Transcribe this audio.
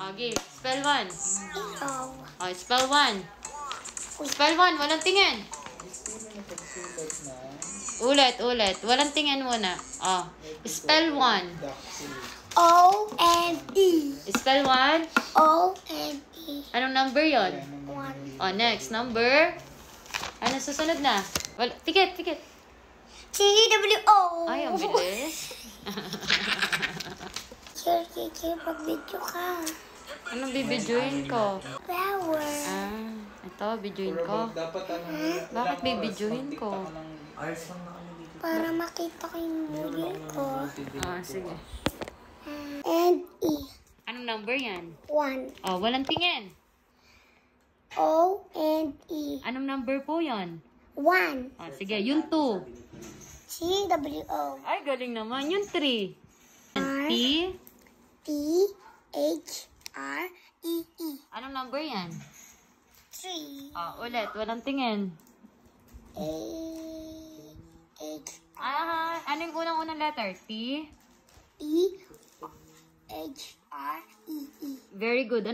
Okay, spell 1. Ikaw. Oh, spell 1. Spell 1, walang tingin. Ulit. Walang tingin muna. Oh, spell 1. O-N-E. Spell 1. O-N-E. Anong number yon? 1. Oh, next number. Ano susunod na? Tikit. T-W-O. Ay, ang bilis. Kikir, pag-video ka. Anong bibidyoin ko? Flower. Ito, bidyoin ko. Bakit bibidyoin ko? Para makita ko yung movie ko. Sige. And E. Anong number yan? 1. Oh, walang tingin. O and E. Anong number po yon? 1. Oh, sige, yung 2. T-W-O. Ay, galing naman. Yung 3. T. T-H-R-E-E. Anong number yan? 3. Oh, ulit. Walang tingin. A-H-R-E-E. Anong unang letter? T. T-H-R-E-E. Very good.